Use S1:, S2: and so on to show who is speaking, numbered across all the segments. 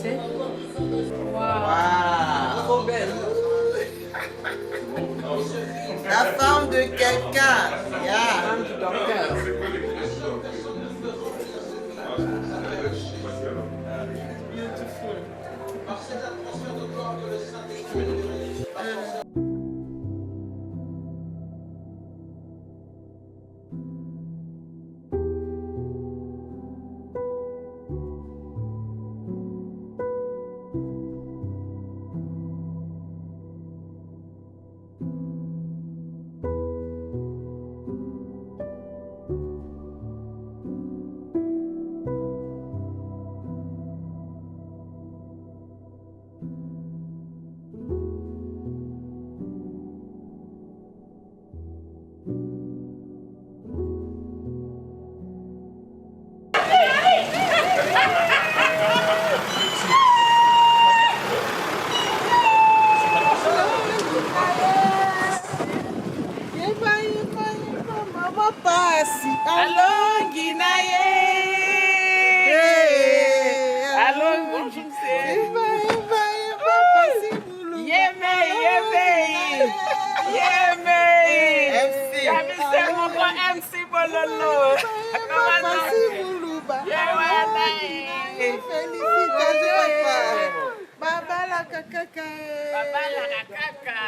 S1: sais.
S2: Waouh, trop belle. La femme de quelqu'un. Yeah.
S1: Femme du docteur.
S3: Allô, Guinaye. Allô, bonjour, c'est. Yémé.
S2: MC.
S3: C'est mon grand MC Bololo.
S2: Félicitations, papa. Baba la caca.
S3: Baba la caca.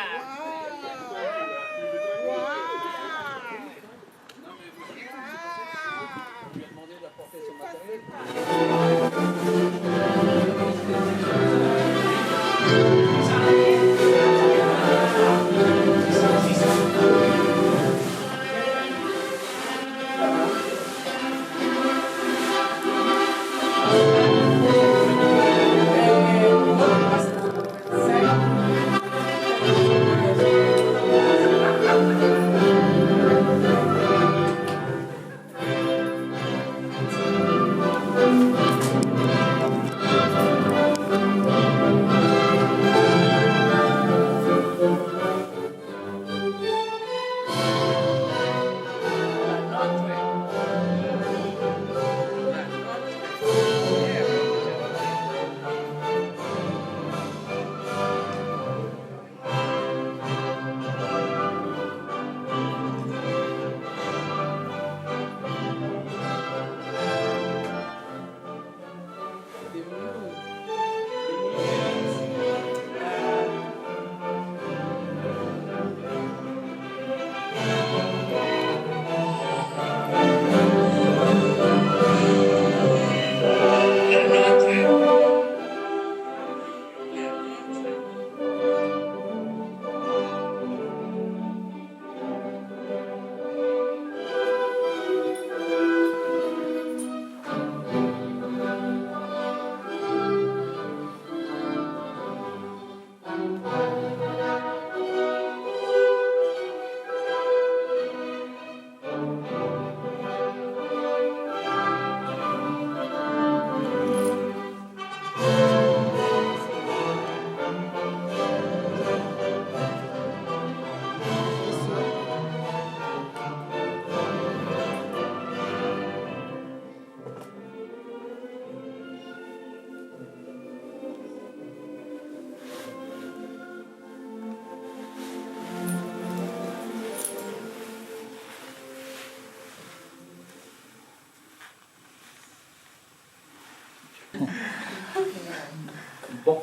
S4: Bon.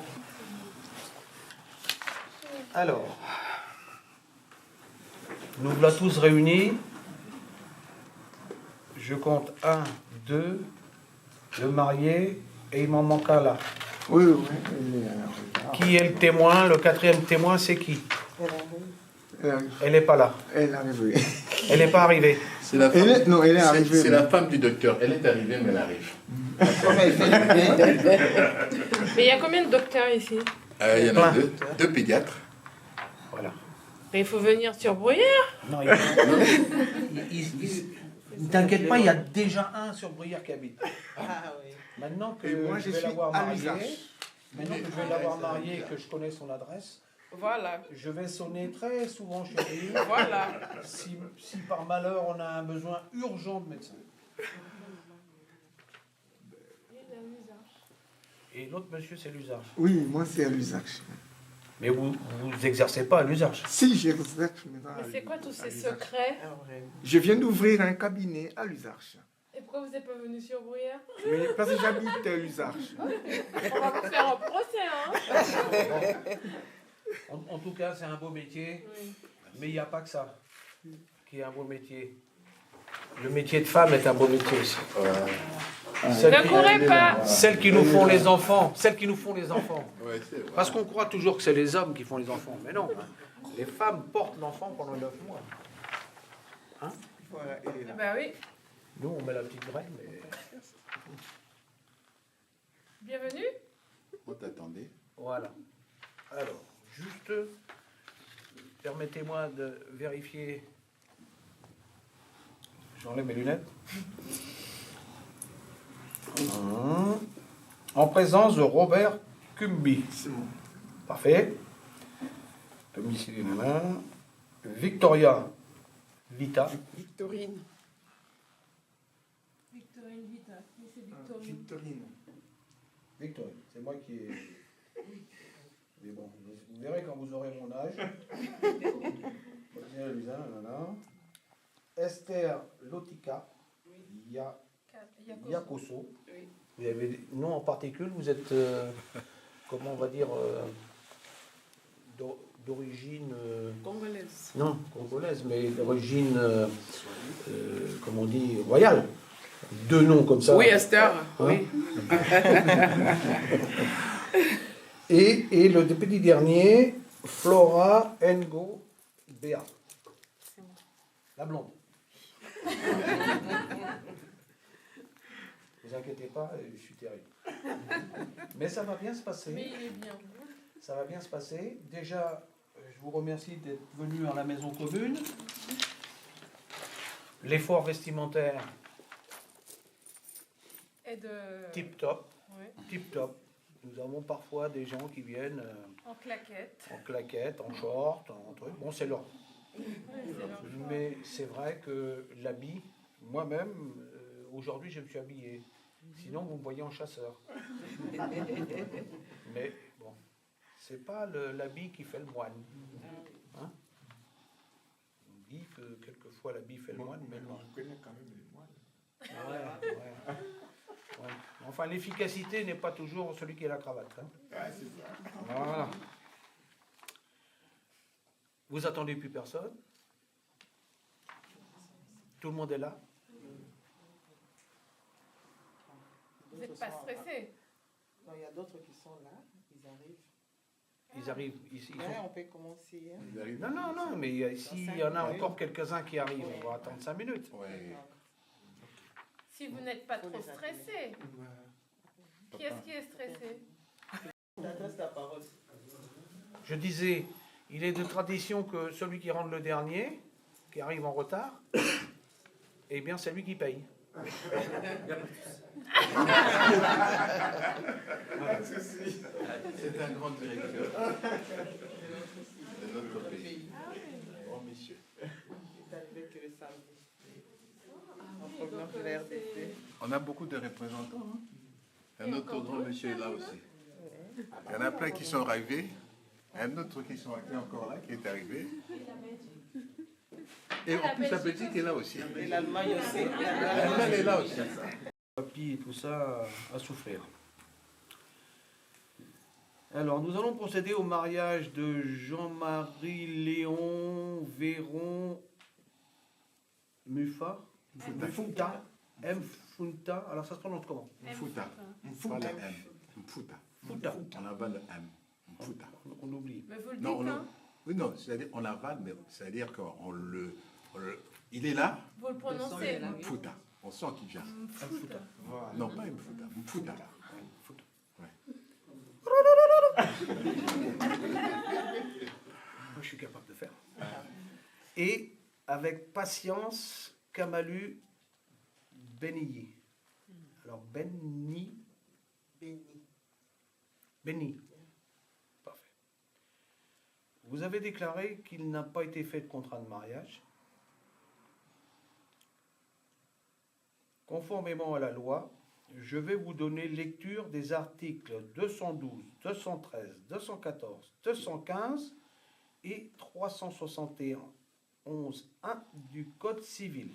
S4: Alors, nous voilà tous réunis. Je compte 1, 2, le marié, et il m'en manque un là.
S5: Oui.
S4: Qui est le témoin? Le quatrième témoin, c'est qui?
S5: Elle
S4: Elle n'est pas là.
S5: est arrivée.
S4: Elle n'est pas arrivée.
S6: C'est la femme,
S5: elle est arrivée.
S6: c'est la femme du docteur. Elle est arrivée, mais elle arrive.
S3: Mais il y a combien de docteurs ici?
S6: Il y en a deux pédiatres.
S4: Voilà.
S3: Mais il faut venir sur Bruyères.
S4: Non, ne t'inquiète pas, il y a déjà un sur Bruyères qui habite.
S2: Ah oui.
S4: Maintenant que
S5: moi,
S4: je
S5: je
S4: vais
S5: suis
S4: l'avoir
S5: à
S4: marié,
S5: l'usage.
S4: et que je connais son adresse,
S3: Voilà.
S4: je vais sonner très souvent chez lui.
S3: Voilà.
S4: Si par malheur on a un besoin urgent de médecin. Et l'autre monsieur, c'est l'usage.
S5: Oui, moi c'est à l'usage.
S4: Mais vous exercez pas à l'usage.
S5: Si j'exerce maintenant.
S3: Mais c'est quoi tous
S5: à
S3: ces
S5: l'usage.
S3: secrets?
S5: Je viens d'ouvrir un cabinet à l'usage.
S3: Et pourquoi vous n'êtes pas venu sur Bruyères?
S5: Mais parce que j'habite à l'usage.
S3: On va vous faire un procès, hein?
S4: En tout cas, c'est un beau métier,
S3: Oui.
S4: mais il n'y a pas que ça qui est un beau métier. Le métier de femme est un beau métier aussi.
S3: Ne courez pas!
S4: Celles qui nous font les enfants, celles qui nous font les enfants.
S6: Ouais, c'est vrai.
S4: Parce qu'on croit toujours que c'est les hommes qui font les enfants, mais non. Les femmes portent l'enfant pendant 9 mois.
S5: Voilà, elle est là.
S3: Bah oui.
S4: Nous, on met la petite graine, mais
S3: Bienvenue.
S6: On t'attendait.
S4: voilà. Alors, juste, permettez-moi de vérifier. J'enlève mes lunettes. En présence de Robert Cumby.
S5: C'est bon.
S4: Parfait. Domicile main. Victoria Vita.
S2: Victorine.
S3: Victorine Vita. Mais c'est Victorine.
S5: Victorine.
S4: Victoria, c'est moi qui ai. Mais bon, vous verrez quand vous aurez mon âge. Esther Lotika. Yakoso. Vous avez des noms en particulier, vous êtes, comment on va dire, d'origine.
S2: Congolaise.
S4: Non, congolaise, mais d'origine, comme on dit, royale. Deux noms comme ça.
S2: Oui, Esther.
S4: Hein?
S2: Oui.
S4: Et le petit dernier, Flora Ngo Béa. La blonde. Ne vous inquiétez pas, je suis terrible. Mais ça va bien se passer.
S3: Mais il est bien.
S4: Ça va bien se passer. Déjà, je vous remercie d'être venu à la maison commune. L'effort vestimentaire,
S3: Et de...
S4: tip top.
S3: Ouais.
S4: Tip top. Nous avons parfois des gens qui viennent
S3: En claquette.
S4: en claquettes, en short, en truc. Bon, c'est leur.
S3: Ouais, c'est leur choix.
S4: Mais c'est vrai que l'habit, moi-même, aujourd'hui, je me suis habillé. Sinon, vous me voyez en chasseur. Mais bon, c'est pas l'habit qui fait le moine. Hein? On dit que quelquefois l'habit fait le moine, mais non.
S5: Je connais quand même les moines.
S4: Ouais, ouais. Ouais. Enfin, l'efficacité n'est pas toujours celui qui a la cravate. Hein.
S5: Ah, c'est ça.
S4: Voilà. Vous attendez plus personne? Tout le monde est là?
S3: Vous n'êtes pas stressé?
S2: Non, il y a d'autres qui sont là. Ils arrivent.
S4: Ils arrivent. Ils
S2: Ouais,
S4: sont...
S2: on peut commencer. Hein.
S6: Ils arrivent.
S4: Non, non, non, mais s'il y en a encore quelques-uns qui arrivent, on va attendre 5 minutes.
S6: Ouais.
S3: Si vous n'êtes pas trop stressé. Qui est-ce qui est stressé?
S2: T'adresses la parole.
S4: Je disais, il est de tradition que celui qui rentre le dernier, qui arrive en retard, eh bien, c'est lui qui paye.
S6: C'est un grand directeur de notre pays. Grand monsieur.
S2: Il est arrivé que le samedi. En provenance de la RDC.
S6: On a beaucoup de représentants. Hein? Un autre grand monsieur est là aussi. Il y en a plein qui sont arrivés. Un autre qui est encore là, qui est arrivé. Et en plus, la Belgique est là aussi.
S2: Et l'Allemagne aussi.
S6: L'Allemagne est là aussi.
S4: Papy et tout ça à souffrir. Alors, nous allons procéder au mariage de Jean-Marie Léon Véron Mufa. Mfunta. Mfunta. Alors, ça se prononce comment?
S6: Mfuta. Pas le M. Mfuta.
S4: Mfuta.
S6: On avale le M. Mfuta.
S4: On oublie.
S3: Mais vous le dites,
S6: Non,
S3: hein?
S6: oui, non, c'est-à-dire on avale, mais c'est-à-dire qu'on il est là,
S3: Vous le prononcez.
S6: Mfuta. On sent qu'il vient.
S4: Mfuta.
S5: Voilà.
S6: Non, pas Mfuta. Mfuta. Ouais.
S4: Moi, je suis capable de faire. Et avec patience, Kamalu Beniyi. Alors, Beni. Beni. Parfait. Vous avez déclaré qu'il n'a pas été fait de contrat de mariage. Conformément à la loi, je vais vous donner lecture des articles 212, 213, 214, 215 et 371.1 du Code civil.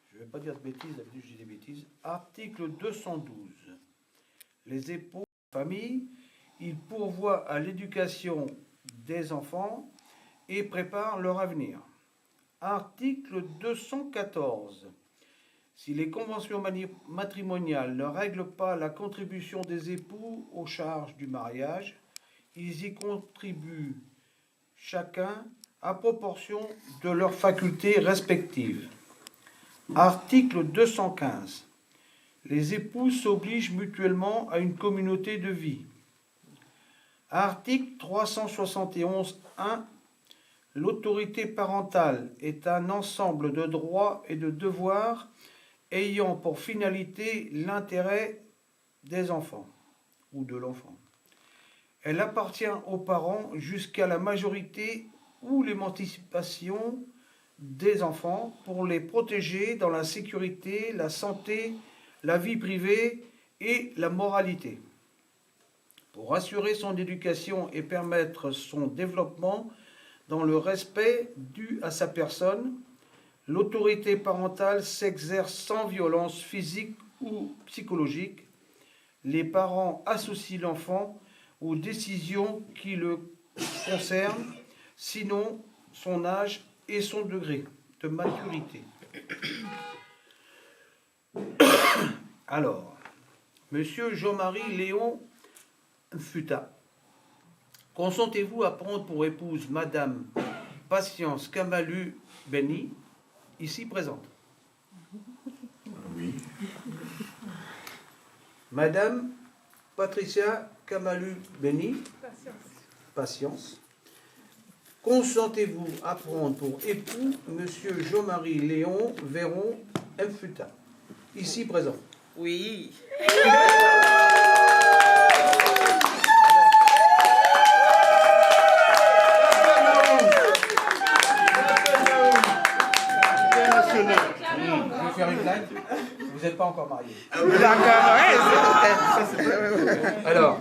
S4: Je ne vais pas dire de bêtises, d'habitude je dis des bêtises. Article 212. Les époux, famille, ils pourvoient à l'éducation des enfants et préparent leur avenir. Article 214. Si les conventions matrimoniales ne règlent pas la contribution des époux aux charges du mariage, ils y contribuent chacun à proportion de leurs facultés respectives. Article 215. Les époux s'obligent mutuellement à une communauté de vie. Article 371.1. L'autorité parentale est un ensemble de droits et de devoirs ayant pour finalité l'intérêt des enfants ou de l'enfant. Elle appartient aux parents jusqu'à la majorité ou l'émancipation des enfants pour les protéger dans la sécurité, la santé, la vie privée et la moralité. Pour assurer son éducation et permettre son développement dans le respect dû à sa personne, l'autorité parentale s'exerce sans violence physique ou psychologique. Les parents associent l'enfant aux décisions qui le concernent, sinon son âge et son degré de maturité. Alors, Monsieur Jean-Marie Léon Futa, consentez-vous à prendre pour épouse Madame Patience Kamalu Beni, ici présente?
S6: Oui.
S4: Madame Patricia Kamalu Beni, Patience. Consentez-vous à prendre pour époux Monsieur Jean-Marie Léon Véron Mfuta, ici présent?
S2: Oui.
S4: Je vais faire une blague. Vous n'êtes pas encore mariés. Alors,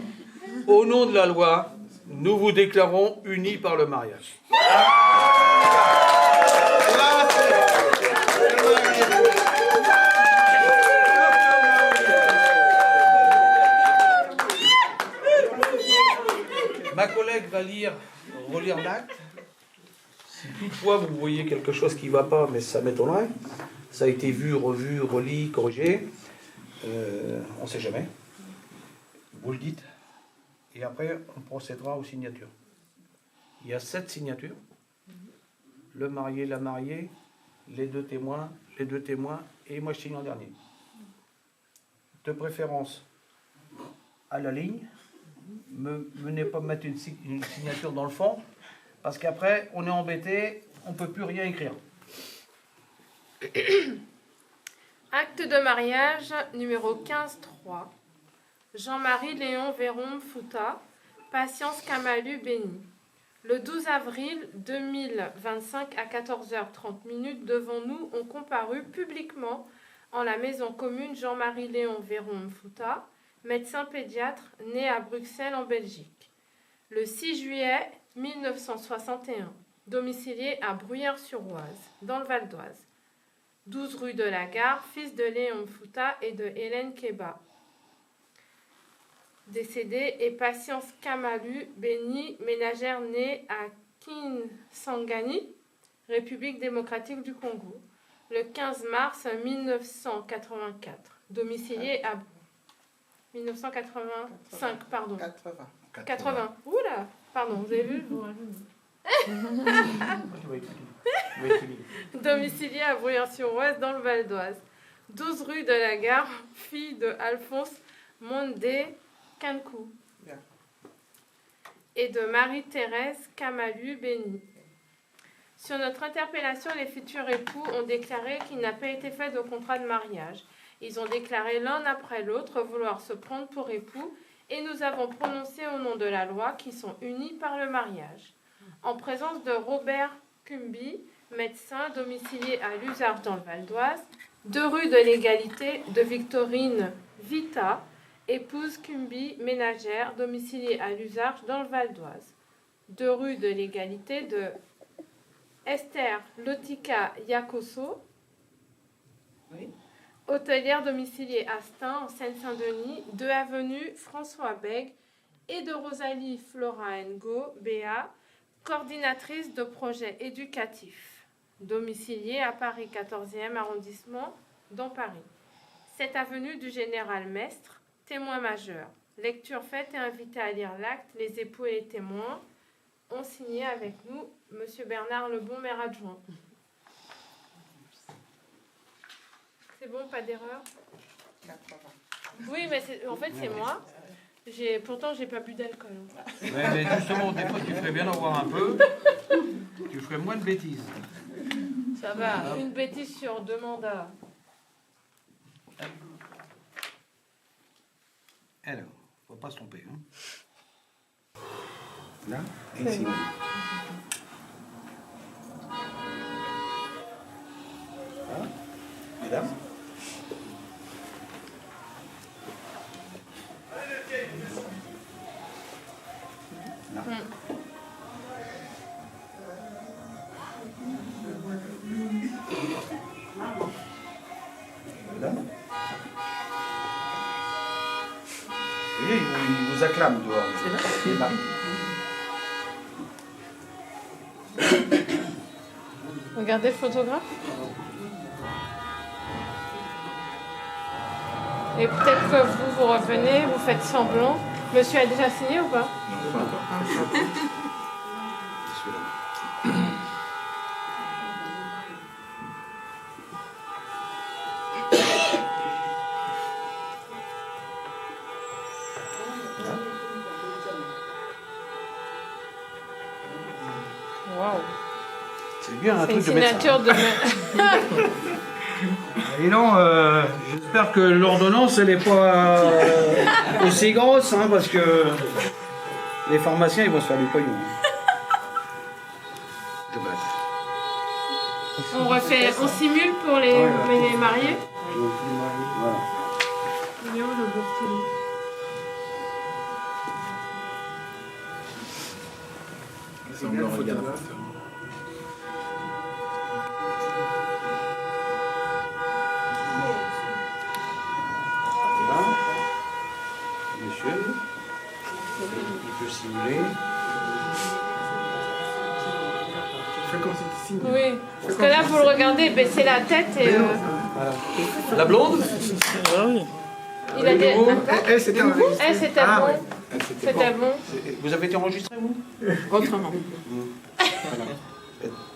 S4: au nom de la loi, nous vous déclarons unis par le mariage. Ma collègue va relire l'acte. Si toutefois vous voyez quelque chose qui ne va pas, mais ça m'étonnerait, ça a été vu, revu, relis, corrigé, on ne sait jamais. Vous le dites. Et après, on procédera aux signatures. Il y a 7 signatures. Le marié, la mariée, les deux témoins, et moi je signe en dernier. De préférence à la ligne. Venez pas me mettre une signature dans le fond, parce qu'après, on est embêté, on ne peut plus rien écrire.
S3: Acte de mariage numéro 15-3. Jean-Marie Léon Véron Futa, Patience Kamalu Beni. Le 12 avril 2025 à 14h30 devant nous ont comparu publiquement en la maison commune Jean-Marie Léon Véron Futa, médecin pédiatre né à Bruxelles en Belgique. Le 6 juillet 1961, domicilié à Bruyères-sur-Oise, dans le Val d'Oise. 12 rue de la Gare, fils de Léon Futa et de Hélène Keba. Décédé est Patience Kamalu Beni, ménagère née à Kisangani, République démocratique du Congo, le 15 mars 1984. Domicilié à 1985, pardon. 80. Oula, pardon, vous avez vu? Domicilié à Bruyères-sur-Oise, dans le Val d'Oise. 12 rue de la Gare, fille de Alphonse Mondé Kankou et de Marie-Thérèse Kamalu Beni. Sur notre interpellation, les futurs époux ont déclaré qu'il n'a pas été fait de contrat de mariage. Ils ont déclaré l'un après l'autre vouloir se prendre pour époux et nous avons prononcé au nom de la loi qu'ils sont unis par le mariage. En présence de Robert Kumbi, médecin domicilié à Luzard dans le Val d'Oise, 2 rue de l'Égalité de Victorine Vita, épouse Cumbi, ménagère, domiciliée à Luzarches dans le Val d'Oise. 2 rue de l'Égalité de Esther Lotika Yakoso,
S2: Oui.
S3: hôtelière domiciliée à Stein, en Seine-Saint-Denis, 2 avenue François Bègue, et de Rosalie Flora Ngo, BA, coordinatrice de projets éducatifs, domiciliée à Paris 14e arrondissement, dans Paris. 7 avenue du Général Mestre, témoin majeur. Lecture faite et invité à lire l'acte. Les époux et les témoins ont signé avec nous Monsieur Bernard Lebon, maire adjoint. C'est bon, pas d'erreur?
S2: 80.
S3: Oui, mais en fait, c'est moi. Pourtant, j'ai pas bu d'alcool.
S4: Ouais, mais justement, des fois, tu ferais bien d'en voir un peu. Tu ferais moins de bêtises.
S3: Ça va, une bêtise sur 2 mandats.
S4: Alors, faut pas se tromper. Hein.
S5: Là, ici. Ah, mesdames. Là. Mesdames. Vous voyez, il vous acclame dehors. C'est là.
S3: Regardez le photographe. Et peut-être que vous revenez, vous faites semblant. Monsieur a déjà signé ou pas? Waouh.
S4: C'est bien un
S3: C'est une
S4: truc de médecin.
S3: signature de...
S4: Et non, j'espère que l'ordonnance, elle n'est pas aussi grosse, hein, parce que les pharmaciens, ils vont se faire du pognon. Je blague.
S3: On simule pour les mariés.
S4: Voilà.
S3: Il est où le beau stylo?
S5: Semblant regarder.
S4: Là, monsieur, il peut simuler.
S5: Fais comme si tu signes.
S3: Oui, parce que là, vous le regardez, baissez la tête et...
S4: La blonde?
S3: il a des...
S5: Eh, c'était un
S3: Eh, c'était
S5: Ah,
S3: bon.
S5: ouais.
S3: C'était bon.
S4: Vous avez été enregistré, vous?
S2: Autrement.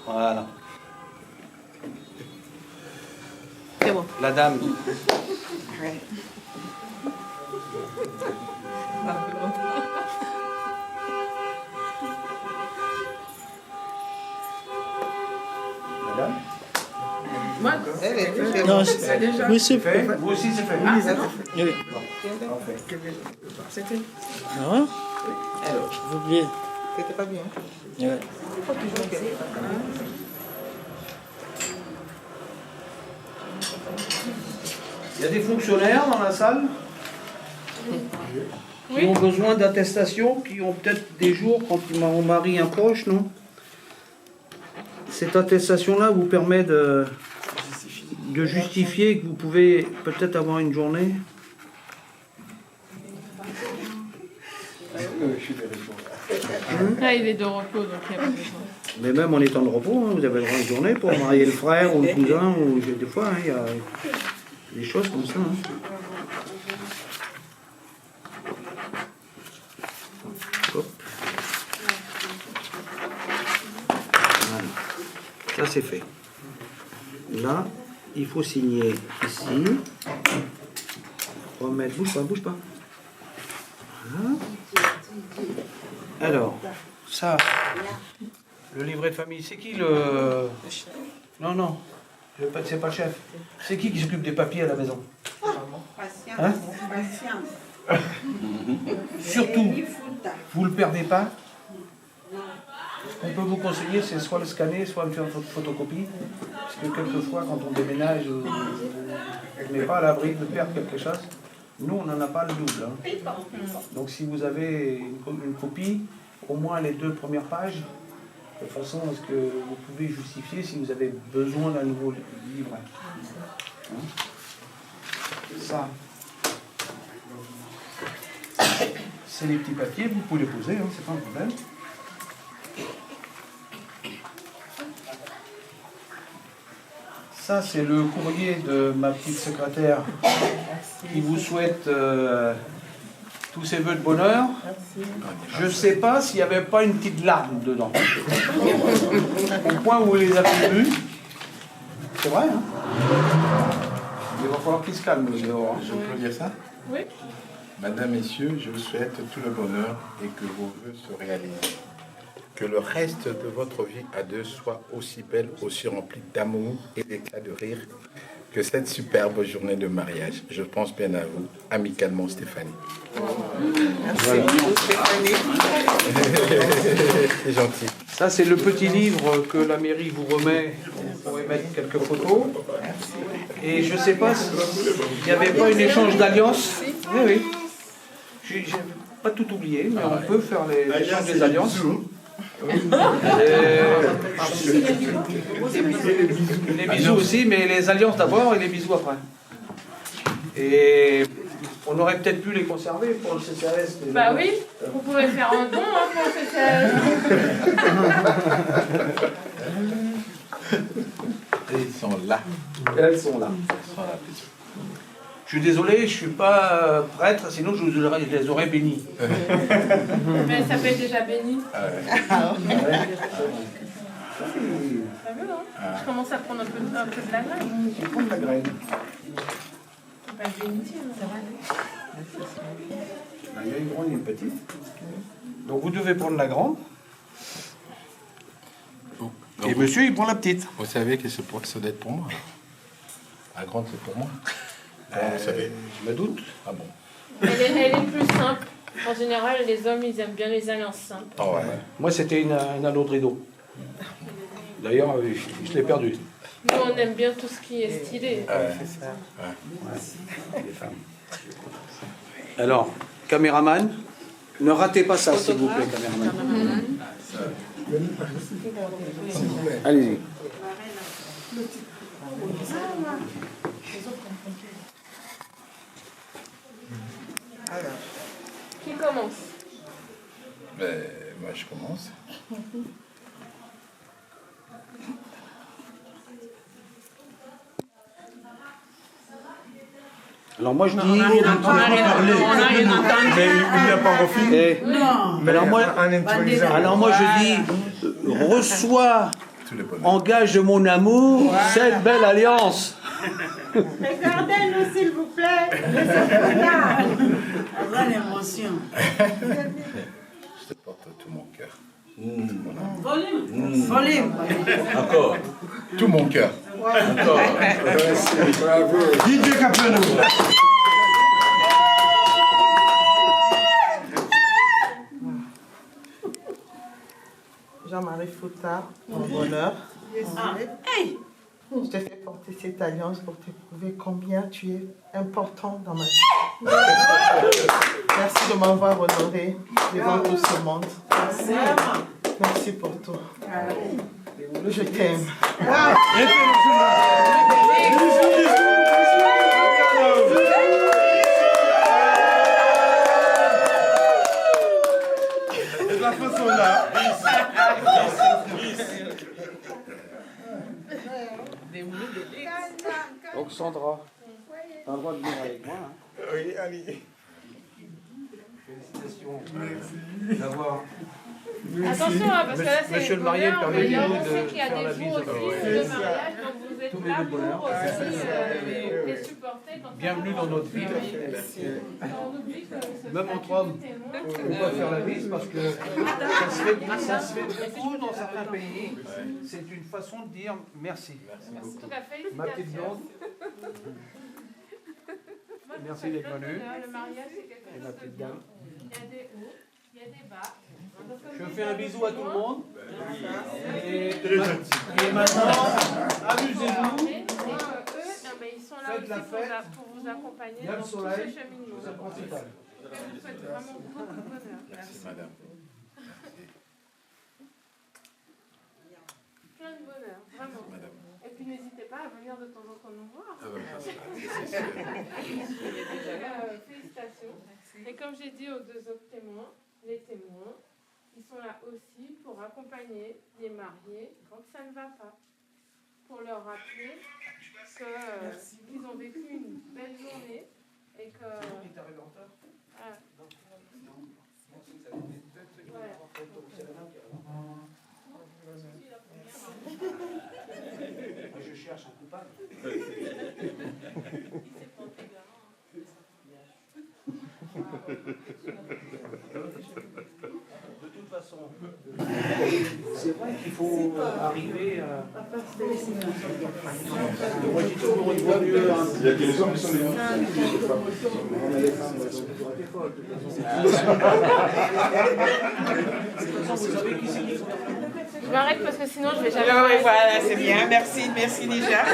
S4: Voilà.
S2: C'est bon.
S4: La dame.
S2: Ouais.
S5: Madame.
S2: Moi, elle est déjà.
S1: Non,
S2: C'est déjà.
S1: oui, c'est fait.
S4: Vous aussi, c'est fait.
S2: Ah, c'est bon.
S1: Oui.
S2: C'était.
S1: Ah ouais?
S2: Alors,
S1: Vous oubliez.
S2: c'était pas bien.
S1: Ouais.
S2: Faut toujours que.
S4: Il y a des fonctionnaires dans la salle qui
S3: Oui.
S4: ont besoin d'attestation, qui ont peut-être des jours quand on marie un proche, non? Cette attestation-là vous permet de justifier que vous pouvez peut-être avoir une journée.
S5: Je suis désolé.
S3: Là, il est de repos, donc il n'y a pas besoin.
S4: Mais même en étant de repos, hein, vous avez le droit à une journée pour marier le frère ou le cousin, ou des fois, hein, il y a des choses comme ça. Hein. Hop. Voilà. Ça c'est fait. Là, il faut signer ici. Remettre, bouge pas. Voilà. Alors, ça, le livret de famille, c'est qui le... Non, c'est pas le chef. C'est qui s'occupe des papiers à la maison? Hein? Surtout, vous le perdez pas. qu'on peut vous conseiller, c'est soit le scanner, soit le faire photocopie. Parce que quelquefois, quand on déménage, on n'est pas à l'abri de perdre quelque chose. Nous, on n'en a pas le double. Hein. Donc si vous avez une copie, au moins les 2 premières pages, de façon à ce que vous pouvez justifier si vous avez besoin d'un nouveau livre. Hein. Ça, c'est les petits papiers, vous pouvez les poser, hein, c'est pas un problème. Ça, c'est le courrier de ma petite secrétaire qui vous souhaite tous ses vœux de bonheur. Je ne sais pas s'il n'y avait pas une petite larme dedans. Au point où vous les avez vus. C'est vrai, hein? Il va falloir qu'il se calme, dehors.
S6: Je peux dire ça?
S3: Oui.
S6: Madame, Messieurs, je vous souhaite tout le bonheur et que vos vœux se réalisent. Que le reste de votre vie à deux soit aussi belle, aussi remplie d'amour et d'éclat de rire que cette superbe journée de mariage. Je pense bien à vous, amicalement Stéphanie.
S2: Merci beaucoup, Stéphanie.
S6: C'est gentil.
S4: Ça, c'est le petit livre que la mairie vous remet. Vous pourrez mettre quelques photos. Et je ne sais pas s'il n'y avait pas un échange d'alliances. Oui, oui. J'ai pas tout oublié, mais on peut faire l'échange des alliances. Les bisous aussi, mais les alliances d'abord et les bisous après. Et on aurait peut-être pu les conserver pour le CCAS.
S3: Bah oui, vous pouvez faire un don hein, pour le CCAS.
S6: Ils sont là.
S4: Elles sont là.
S6: Ils sont là.
S4: Je suis désolé, je ne suis pas prêtre, sinon je les aurais bénis.
S3: Mais ça peut être déjà béni.
S6: Ah ouais.
S3: Ça veut, hein? Je commence à prendre un peu de la graine.
S4: Je prends de la graine.
S3: C'est pas bénitier, c'est vrai.
S4: Il y a une grande et une petite. Donc vous devez prendre la grande. Et monsieur, il prend la petite.
S6: Vous savez que ça doit être pour moi. La grande, c'est pour moi. Vous savez.
S4: Je me doute.
S6: Ah bon.
S3: Elle est plus simple. En général, les hommes, ils aiment bien les alliances simples.
S6: Ah ouais.
S4: Moi, c'était une anneau de rideau. D'ailleurs, je l'ai perdu.
S3: Nous, on aime bien tout ce qui est stylé.
S2: C'est ça.
S4: Les femmes. Alors, caméraman, ne ratez pas ça, s'il vous plaît, caméraman. Allez-y.
S2: Alors,
S3: Qui commence?
S6: Moi, je commence.
S4: Alors moi je dis.
S1: Mais il n'a pas refait.
S4: Alors moi je dis, reçois,
S6: Tout le bonheur.
S4: engage de mon amour, cette belle alliance.
S7: Regardez-nous, s'il vous plaît. Regarde.
S1: Avoir l'émotion.
S6: Je te porte tout mon cœur.
S1: Volume.
S5: Encore.
S6: Tout mon cœur.
S5: Encore. Bravo.
S1: DJ Capello.
S2: Jean-Marie Fouta, mon bonheur. Je te fais porter cette alliance pour te prouver combien tu es important dans ma vie. Merci de m'avoir honoré devant tout ce monde. Merci pour tout. Je t'aime.
S1: La façon là.
S4: Donc Sandra, tu as le droit de venir avec moi. Hein.
S1: Oui, allez.
S4: Félicitations d'avoir.
S3: Attention, hein, parce que là, c'est
S4: Monsieur le marié,
S3: bonheur, mais
S4: permettez-nous
S3: on sait
S4: de
S3: qu'il y a
S4: faire la
S3: des
S4: bise
S3: jours
S4: à
S3: aussi
S4: votre-
S3: de mariage, donc vous êtes
S4: Tous mes
S3: là
S4: vœux de bonheur.
S3: pour aussi les supporter. Quand
S4: Bienvenue dans notre ville.
S3: on oublie que ce
S4: Même entre hommes, on va faire la bise parce que ça se fait beaucoup dans certains pays. C'est une façon de dire merci.
S3: En tout cas,
S4: Ma petite
S3: félicitations.
S4: blonde, merci d'être venue.
S3: Le mariage, c'est quelque
S4: Et ma
S3: chose de
S4: petite
S3: bien.
S4: dame.
S3: Il y a des hauts, il il y a des bas.
S4: Je fais un bisou à tout le monde. Et maintenant, amusez-vous.
S3: Eux, ils sont là
S4: Faites
S3: aussi
S4: la fête.
S3: pour vous accompagner
S4: Il y a le
S3: dans tout ce
S4: soleil.
S3: cheminement.
S4: C'est le principal.
S3: Je vous souhaite vraiment beaucoup de bonheur.
S6: Merci, madame.
S3: Plein de bonheur, vraiment.
S6: Madame.
S3: Et puis n'hésitez pas à venir de temps en temps nous voir.
S6: Ah bah, c'est sûr.
S3: Félicitations. Et comme j'ai dit aux deux autres témoins, les témoins, ils sont là aussi pour accompagner les mariés quand ça ne va pas. Pour leur rappeler qu'ils ont vécu une belle journée et que...
S4: Je cherche un coupable. De toute façon, c'est vrai qu'il faut arriver à... Moi, j'ai toujours une voix mieux.
S6: Il y a des hommes qui sont des femmes.
S4: Vous savez qui c'est qui faut.
S3: Je m'arrête parce que sinon je vais jamais...
S1: Oui, voilà, c'est bien. Merci, merci déjà.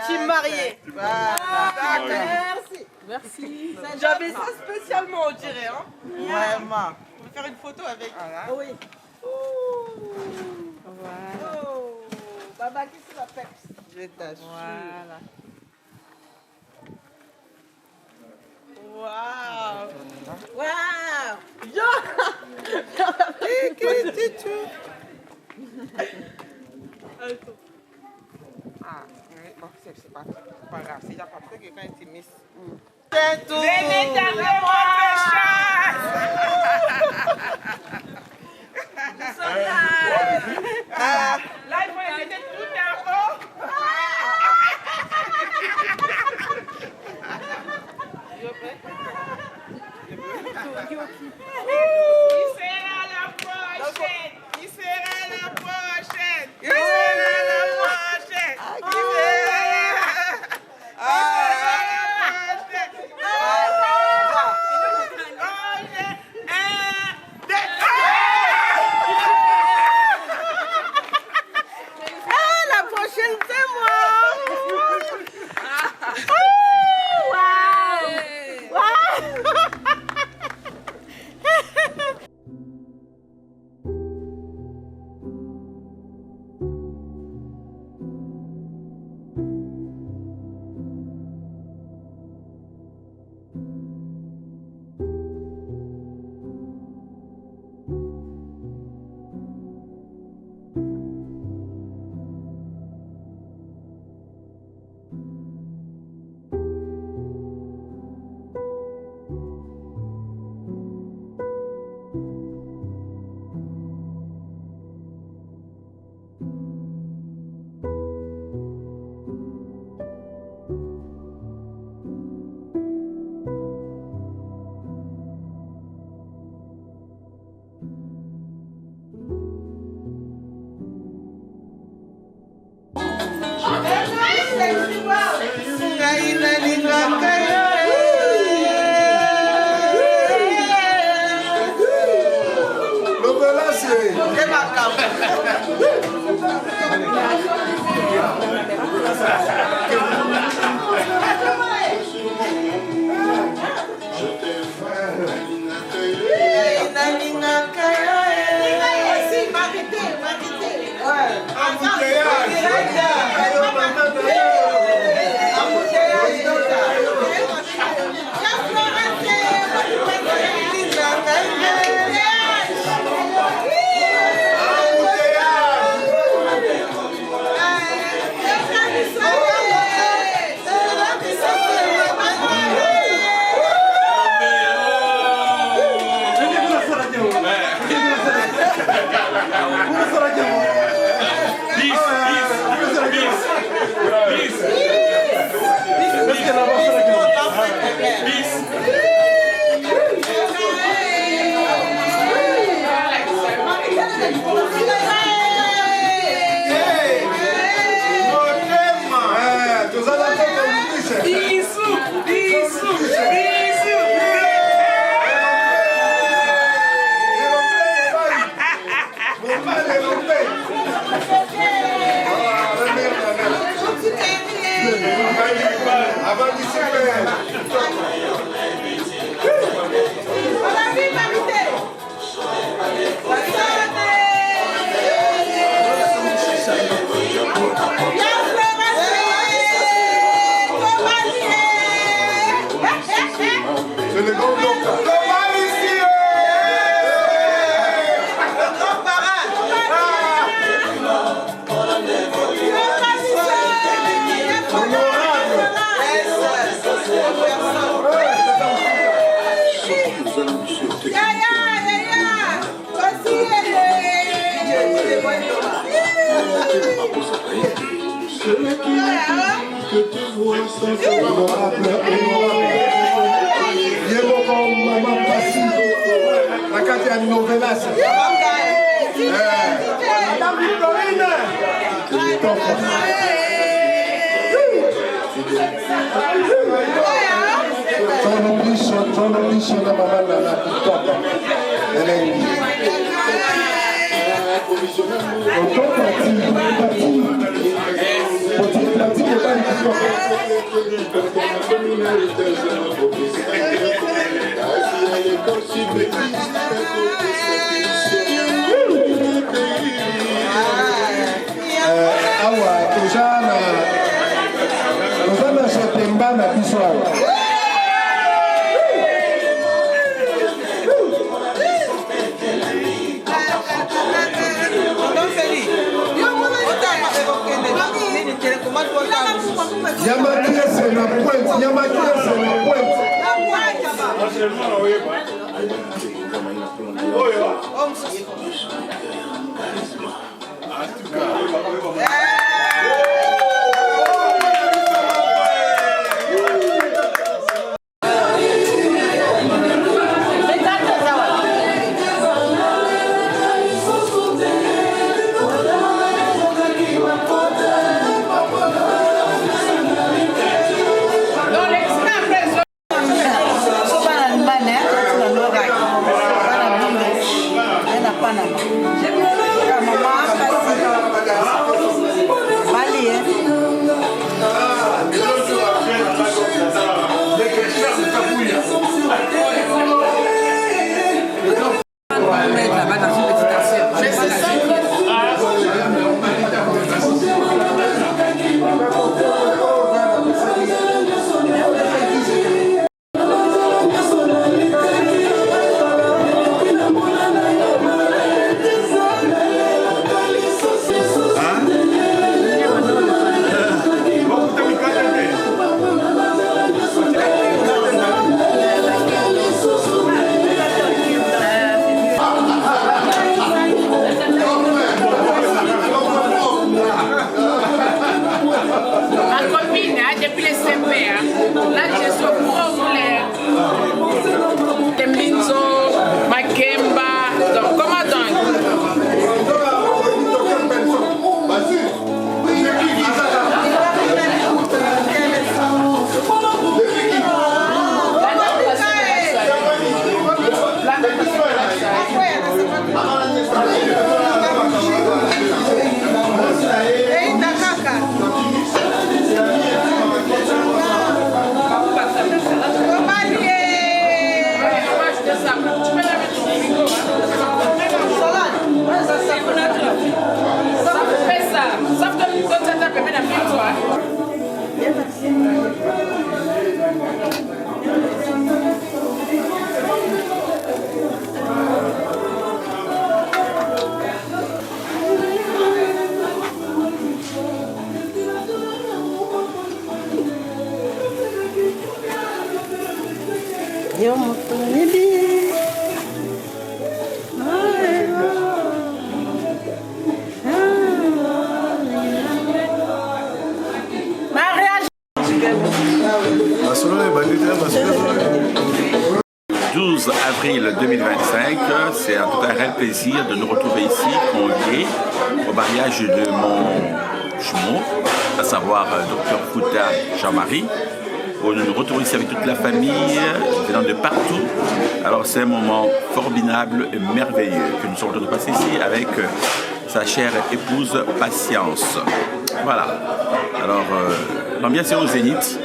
S7: Team marié. Merci. Merci. J'avais ça spécialement, on dirait. Hein.
S1: Vraiment.
S7: On va faire une photo avec.
S1: Voilà.
S7: Oui. Voilà. Oh. Baba, qu'est-ce que ça fait?
S1: Je t'assure.
S7: Voilà. Waouh. Waouh.
S1: Ah, oui, bon, c'est pas grave. C'est déjà compris que quand tu miss. C'est tout. Venez dans moi,
S7: Nous sommes là.
S1: Là, il faut éviter tout en haut. Qui sera la prochaine? Qui sera la prochaine? Qui sera la prochaine? Qui sera la prochaine?
S7: Panama. Yo mokolo yebi. Mariage.
S8: 12 avril 2025, c'est en tout cas un réel plaisir de nous retrouver ici, conviés au mariage de mon jumeau, à savoir Dr Fouta Jean-Marie. Nous nous retrouvons ici avec toute la famille, venant de partout. Alors c'est un moment formidable et merveilleux que nous sommes en train de passer ici avec sa chère épouse Patience. Voilà. Alors l'ambiance est au zénith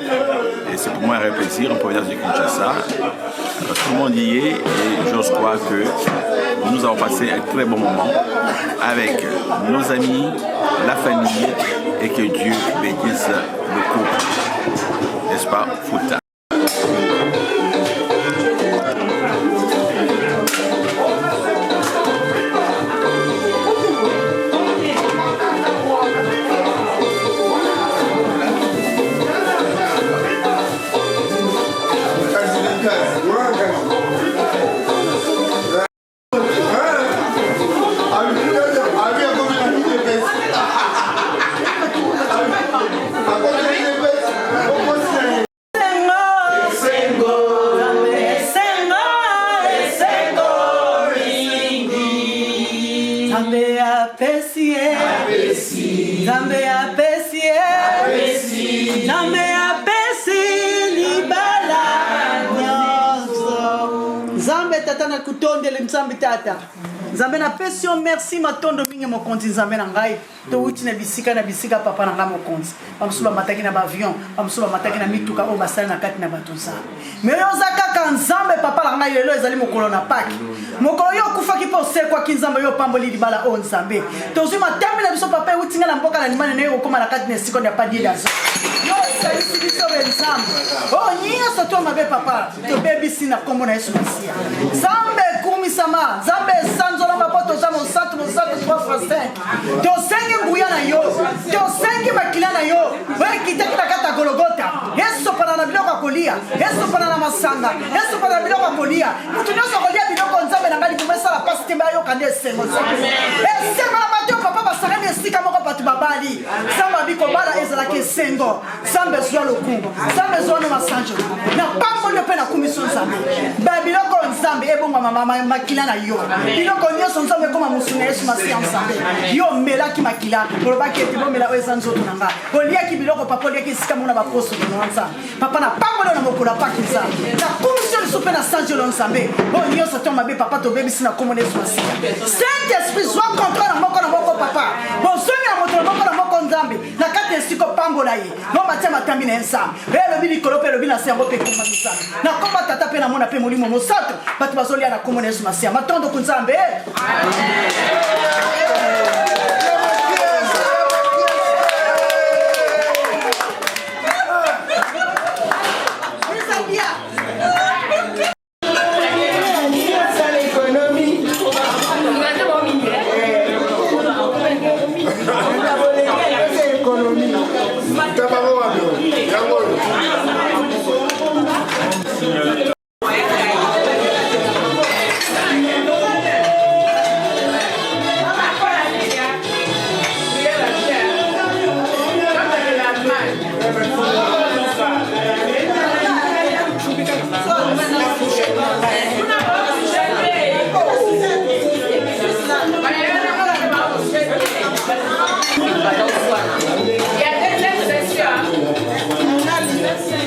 S8: et c'est pour moi un réel plaisir en provenance du Kinshasa. Alors, tout le monde y est et j'ose croire que nous avons passé un très bon moment avec nos amis, la famille et que Dieu bénisse le couple. N'est-ce pas, Fouta?
S9: Nzambe na pesio merci matondo mingi mokonzi nzambe na ngai to uti na bisika papa na ngai mokonzi bamsuba mataki na avion bamsuba mataki na mituka o basala na kati na batonza meyo zakaka nzambe papa na ngai lelo ezali mokolo na paki mokolo yo kufaki po sekwa ki nzambe yo pamboli libala o nzambe tozi matambi na biso papa uti na mboka na limane ne okoma na kati na siko na padi da yo salisi biso be nzambe o nyinga soto mabe papa to bebi sina kombo na Yesu Masia nzambe kumisama nzambe sanzola mapoto za mosatu 3 francs 5 to sengi nguya na yo to sengi makila na yo we kitaki na kata Golgotha Yesu pana na biloko kolia Yesu pana na masanga Yesu pana na biloko kolia mutu nyoso kolia biloko nzambe na ngali kumesa la pasti mba yo kande sengo sengo na bato papa basarani esika moko patu babali samba biko bala ezala ke sengo sambe zwa lokungu sambe zwa no masanjo na pambo le pe na commission nzambe ba biloko nzambe ebonga mama makila na yo biloko nyoso nzambe koma musuna Yesu Masia nzambe yo melaki makila olobaki ete bomela oyo eza nzoto na nga oliaki biloko papa oliaki esika mona baposo na nzambe papa na pambo leo na mokolo apaki nzambe na commission lisusu mpe na sanjo lo nzambe oyo nyonso to mabe papa tobebisi na komona Yesu Masia Saint Esprit zwa contrôle na moko papa bozongi na moto na moko nzambe na kati esiko pambola ye no batia matambi na nzambe elobi likolo mpe elobi na se yango mpe komba nzambe na komba tata mpe na mona mpe molimo mosato bato bazolia na komona Yesu Masia matondo ku nzambe
S1: Il y a des lettres dessus.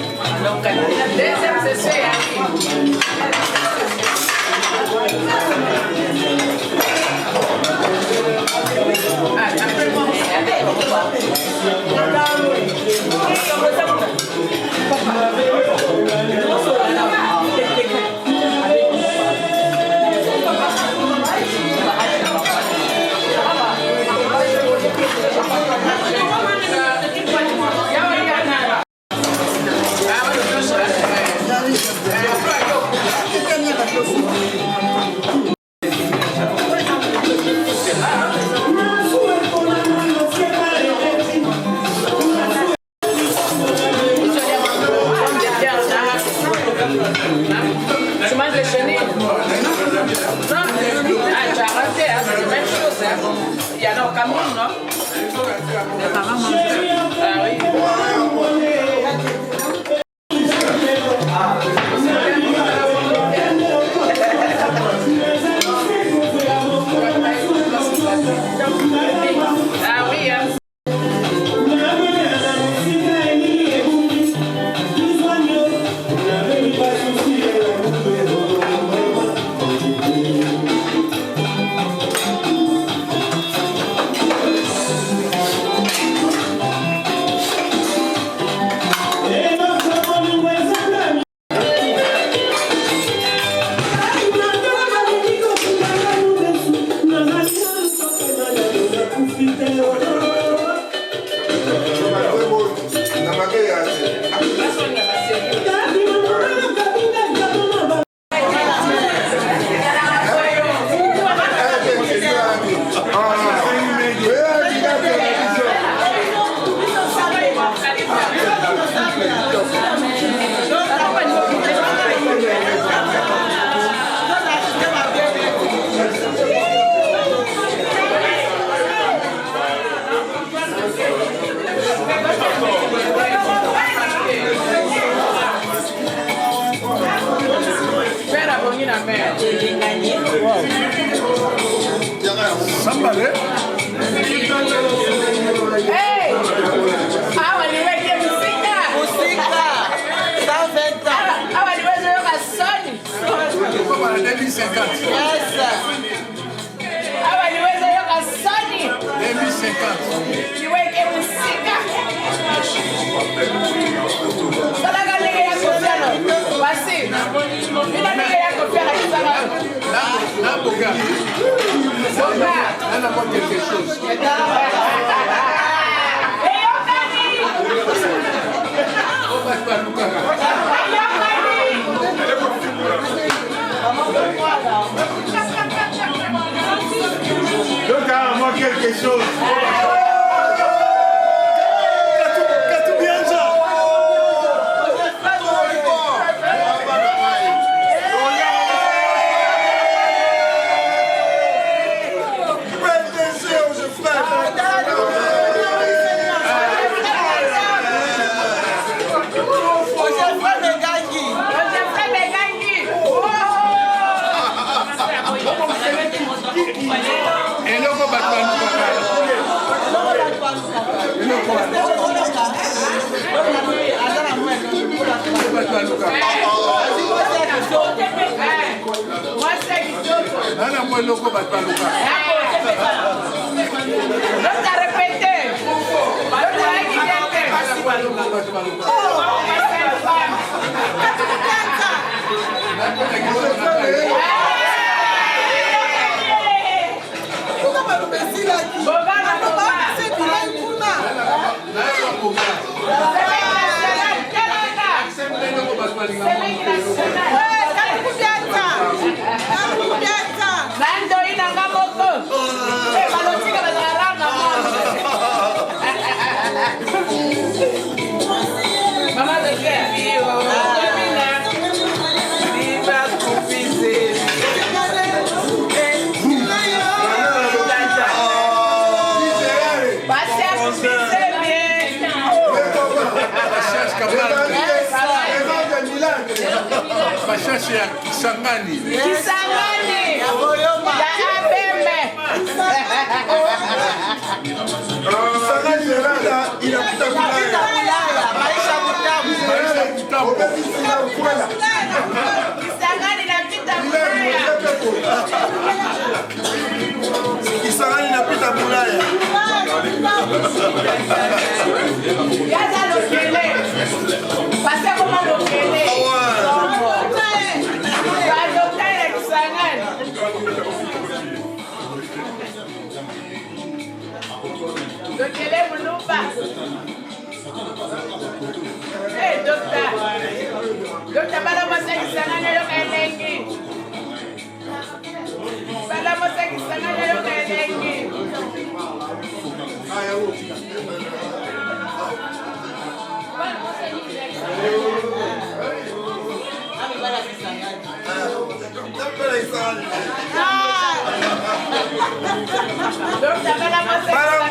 S1: Para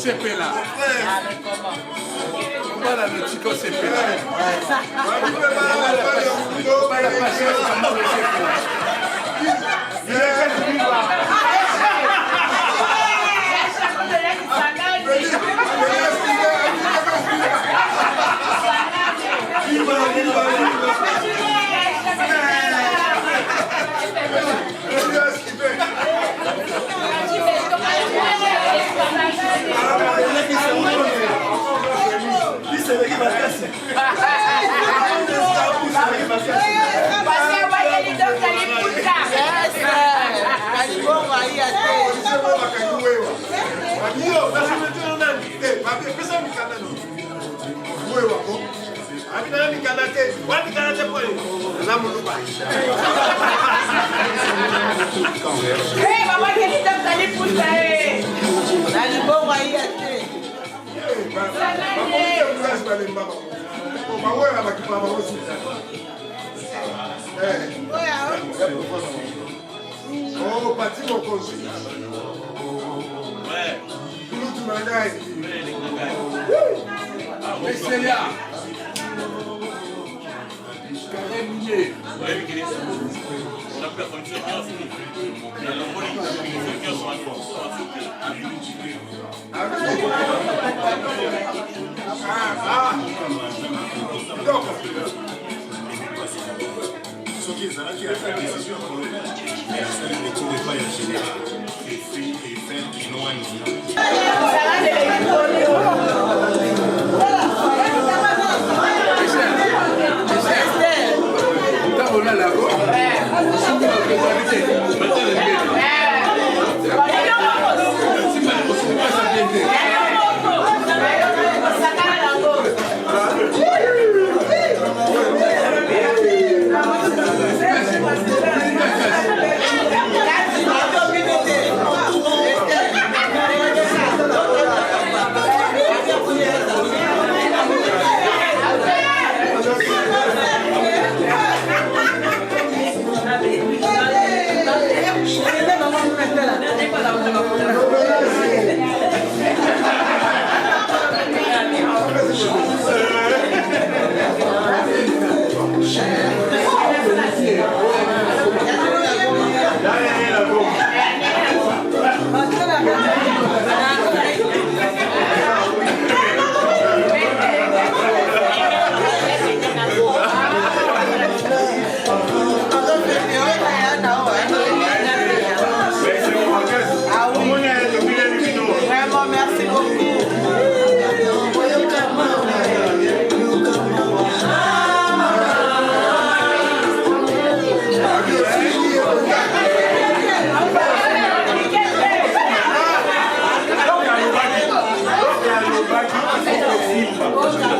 S6: sepela. Voilà le chico sepela. Pas la patience comment le sepela.
S10: Oh, parti mon conseil. Ouais. Nous tu m'as
S6: Excellent. Carré on a perdu une séquence. Il y a le rôle qui sont
S10: ce qui est là qui a fait la décision pour le retour des failles en général. Et fait qui n'ont rien dit. Thank you.